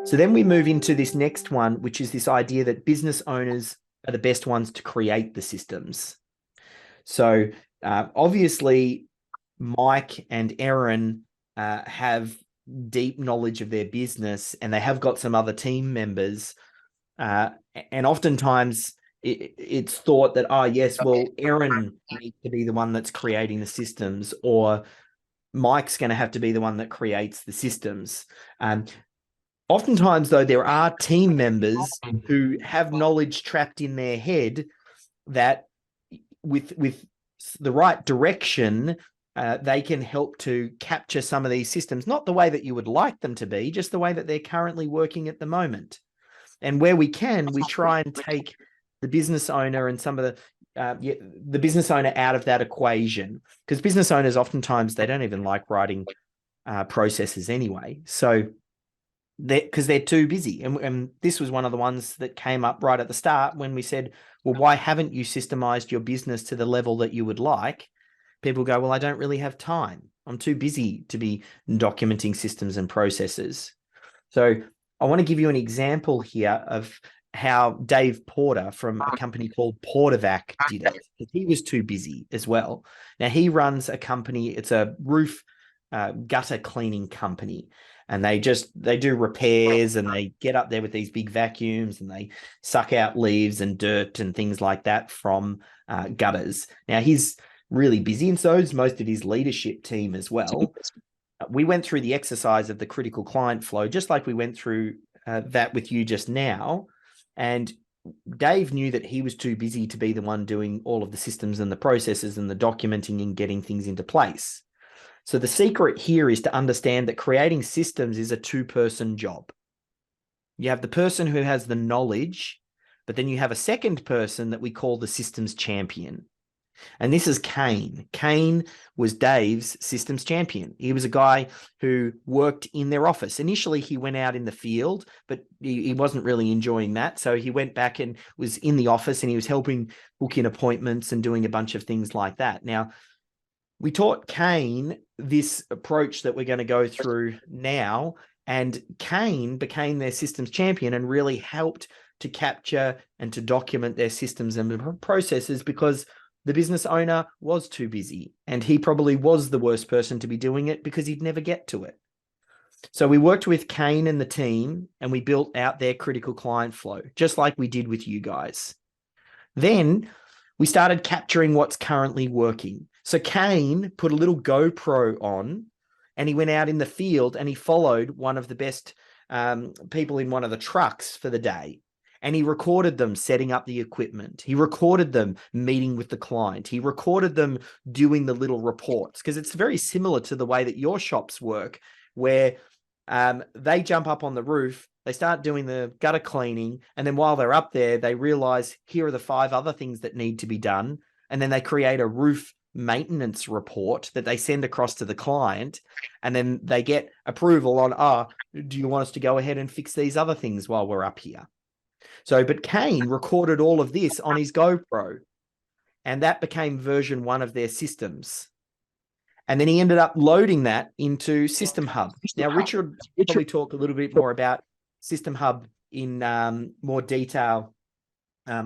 So then we move into this next one, which is this idea that business owners are the best ones to create the systems. So obviously, Mike and Aaron have deep knowledge of their business, and they have got some other team members. And oftentimes it's thought that, oh, yes, well, Aaron needs to be the one that's creating the systems, or Mike's going to have to be the one that creates the systems. Oftentimes, though, there are team members who have knowledge trapped in their head that with the right direction, they can help to capture some of these systems, not the way that you would like them to be, just the way that they're currently working at the moment. And where we can, we try and take the business owner and some of the business owner out of that equation, because business owners oftentimes, they don't even like writing processes anyway. So because they're too busy. And this was one of the ones that came up right at the start when we said, well, why haven't you systemized your business to the level that you would like? People go, well, I don't really have time. I'm too busy to be documenting systems and processes. So I want to give you an example here of how Dave Porter from a company called Portervac did it. He was too busy as well. Now, he runs a company, it's a roof gutter cleaning company. And they do repairs, and they get up there with these big vacuums, and they suck out leaves and dirt and things like that from gutters. Now, he's really busy, and so is most of his leadership team as well. We went through the exercise of the critical client flow, just like we went through that with you just now. And Dave knew that he was too busy to be the one doing all of the systems and the processes and the documenting and getting things into place. So the secret here is to understand that creating systems is a two-person job. You have the person who has the knowledge, but then you have a second person that we call the systems champion. And this is Kane. Kane was Dave's systems champion. He was a guy who worked in their office. Initially, he went out in the field, but he wasn't really enjoying that. So he went back and was in the office, and he was helping book in appointments and doing a bunch of things like that. Now, we taught Kane this approach that we're going to go through now, and Kane became their systems champion and really helped to capture and to document their systems and processes, because the business owner was too busy, and he probably was the worst person to be doing it because he'd never get to it. So we worked with Kane and the team, and we built out their critical client flow, just like we did with you guys. Then we started capturing what's currently working. So Kane put a little GoPro on, and he went out in the field, and he followed one of the best people in one of the trucks for the day. And he recorded them setting up the equipment. He recorded them meeting with the client. He recorded them doing the little reports, because it's very similar to the way that your shops work, where they jump up on the roof, they start doing the gutter cleaning, and then while they're up there, they realize here are the 5 other things that need to be done. And then they create a roof maintenance report that they send across to the client, and then they get approval on, do you want us to go ahead and fix these other things while we're up here? So, but Kane recorded all of this on his GoPro, and that became version 1 of their systems. And then he ended up loading that into System Hub. Now, Richard will probably talk a little bit more about System Hub in more detail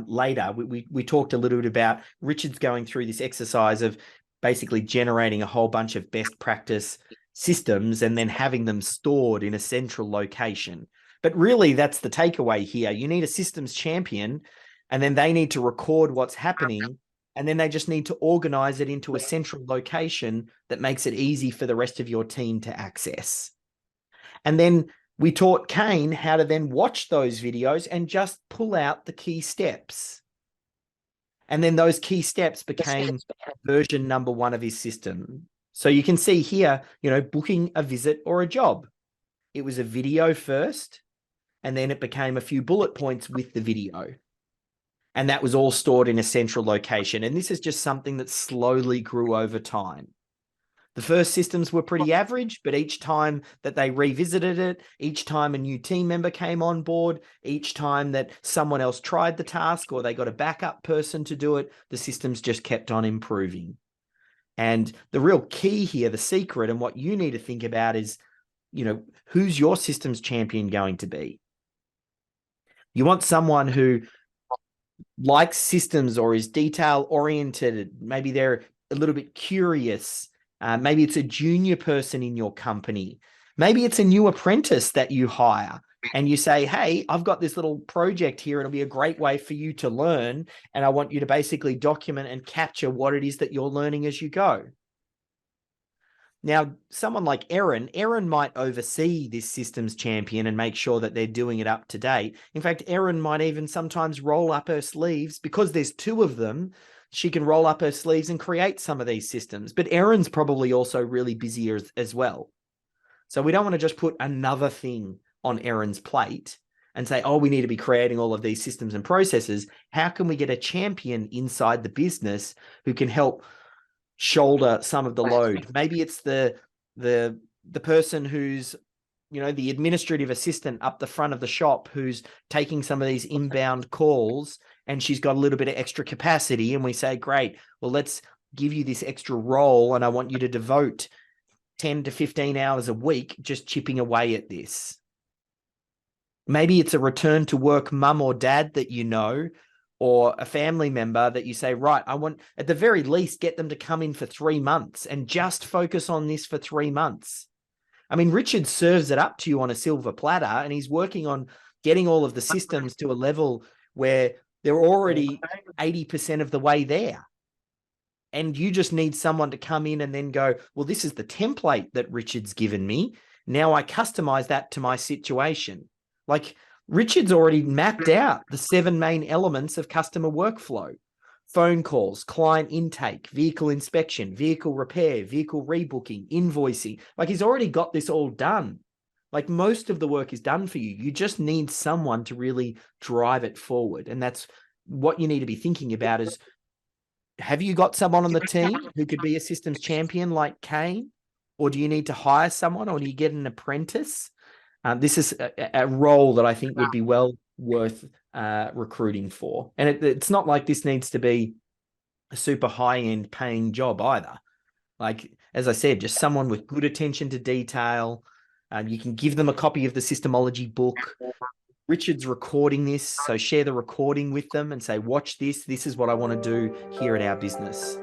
later. We talked a little bit about Richard's going through this exercise of basically generating a whole bunch of best practice systems and then having them stored in a central location. But really, that's the takeaway here. You need a systems champion, and then they need to record what's happening, and then they just need to organize it into a central location that makes it easy for the rest of your team to access. And then we taught Kane how to then watch those videos and just pull out the key steps. And then those key steps became version number 1 of his system. So you can see here, booking a visit or a job. It was a video first, and then it became a few bullet points with the video. And that was all stored in a central location. And this is just something that slowly grew over time. The first systems were pretty average, but each time that they revisited it, each time a new team member came on board, each time that someone else tried the task or they got a backup person to do it, the systems just kept on improving. And the real key here, the secret, and what you need to think about is who's your systems champion going to be? You want someone who likes systems or is detail oriented. Maybe they're a little bit curious. Maybe it's a junior person in your company. Maybe it's a new apprentice that you hire and you say, hey, I've got this little project here. It'll be a great way for you to learn. And I want you to basically document and capture what it is that you're learning as you go. Now, someone like Erin might oversee this systems champion and make sure that they're doing it up to date. In fact, Erin might even sometimes roll up her sleeves because there's two of them. She can roll up her sleeves and create some of these systems. But Erin's probably also really busy as well. So we don't want to just put another thing on Erin's plate and say, oh, we need to be creating all of these systems and processes. How can we get a champion inside the business who can help shoulder some of the load? Maybe it's the person who's, the administrative assistant up the front of the shop who's taking some of these inbound calls, and she's got a little bit of extra capacity. And we say, great, well, let's give you this extra role. And I want you to devote 10 to 15 hours a week just chipping away at this. Maybe it's a return to work mum or dad that or a family member that you say, right, I want, at the very least, get them to come in for 3 months and just focus on this for 3 months. I mean, Richard serves it up to you on a silver platter, and he's working on getting all of the systems to a level where they're already 80% of the way there. And you just need someone to come in and then go, well, this is the template that Richard's given me. Now I customize that to my situation. Like, Richard's already mapped out the 7 main elements of customer workflow: phone calls, client intake, vehicle inspection, vehicle repair, vehicle rebooking, invoicing. Like, he's already got this all done. Like, most of the work is done for you. You just need someone to really drive it forward. And that's what you need to be thinking about is, have you got someone on the team who could be a systems champion like Kane? Or do you need to hire someone, or do you get an apprentice? This is a role that I think would be well worth recruiting for. And it's not like this needs to be a super high-end paying job either. Like, as I said, just someone with good attention to detail. You can give them a copy of the systemology book. Richard's recording this, so share the recording with them and say, watch this. This is what I want to do here at our business.